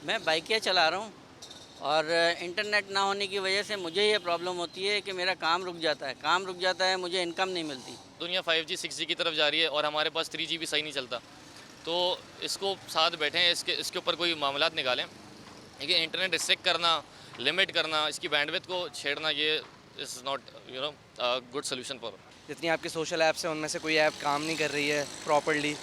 मैं बाइकिया चला रहा हूँ और इंटरनेट ना होने की वजह से मुझे ये प्रॉब्लम होती है कि मेरा काम रुक जाता है, मुझे इनकम नहीं मिलती। दुनिया 5G 6G की तरफ जा रही है और हमारे पास 3G भी सही नहीं चलता। तो इसको साथ बैठें, इसके ऊपर कोई मामलात निकालें। देखिए, इंटरनेट रिस्ट्रिक्ट करना, लिमिट करना, इसकी बैंडविड्थ को छेड़ना, ये is not good solution for. जितनी आपकी सोशल ऐप्स हैं उनमें से कोई ऐप काम नहीं कर रही है प्रॉपर्ली,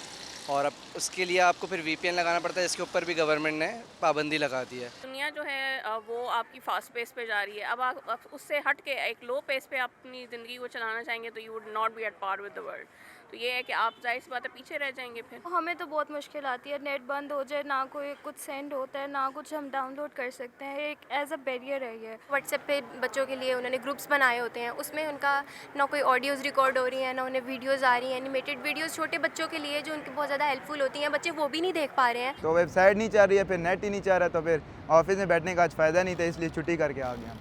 और अब उसके लिए आपको फिर वीपीएन लगाना पड़ता है, इसके ऊपर भी गवर्नमेंट ने पाबंदी लगा दी है। दुनिया जो है वो आपकी फास्ट पेस पे जा रही है। अब आप उससे हट के एक लो पेस पे अपनी ज़िंदगी को चलाना चाहेंगे तो you would not be at par with the world. तो ये है कि आप ज़ाहिर सी बात है पीछे रह जाएंगे फिर। हमें तो बहुत मुश्किल आती है, नेट बंद हो जाए, ना कोई कुछ सेंड होता है, ना कुछ हम डाउनलोड कर सकते हैं। एक एज अ बैरियर है ये। व्हाट्सएप पे बच्चों के लिए उन्होंने ग्रुप्स बनाए होते हैं, उसमें उनका ना कोई ऑडियोज़ रिकॉर्ड हो रही हैं, ना उन्हें वीडियोज़ आ रही हैं, एनिमेटेड वीडियोज़ छोटे बच्चों के लिए जो उनकी बहुत ज़्यादा हेल्पफुल होती हैं, बच्चे वो भी नहीं देख पा रहे हैं। तो वेबसाइट नहीं चल रही है, फिर नेट ही नहीं चल रहा, तो फिर ऑफिस में बैठने का आज फ़ायदा नहीं था, इसलिए छुट्टी करके आ गया।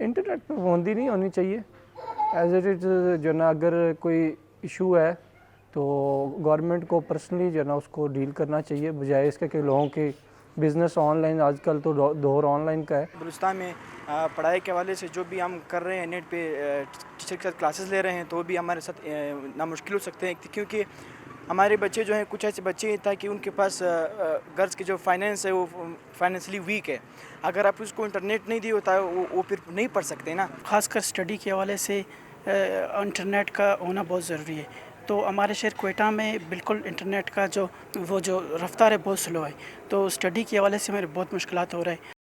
इंटरनेट पर पाबंदी नहीं होनी चाहिए। एज इट इज़ जो ना, अगर कोई इशू है तो गवर्नमेंट को पर्सनली जो ना उसको डील करना चाहिए, बजाय इसके कि लोगों के बिज़नेस ऑनलाइन, आजकल तो दौर ऑनलाइन का है। बलूचिस्तान में पढ़ाई के हवाले से जो भी हम कर रहे हैं, नेट पे टीचर के साथ क्लासेस ले रहे हैं, तो भी हमारे साथ नामुश्किल हो सकते हैं, क्योंकि हमारे बच्चे जो हैं, कुछ ऐसे बच्चे हैं ताकि उनके पास गर्ल्स के जो फाइनेंस है वो फाइनेंशियली वीक है। अगर आप उसको इंटरनेट नहीं दिए होता है वो फिर नहीं पढ़ सकते ना। ख़ासकर स्टडी के हवाले से इंटरनेट का होना बहुत ज़रूरी है। तो हमारे शहर क्वेटा में बिल्कुल इंटरनेट का जो रफ्तार है बहुत स्लो है, तो स्टडी के हवाले से मेरे बहुत मुश्किलात हो रहे हैं।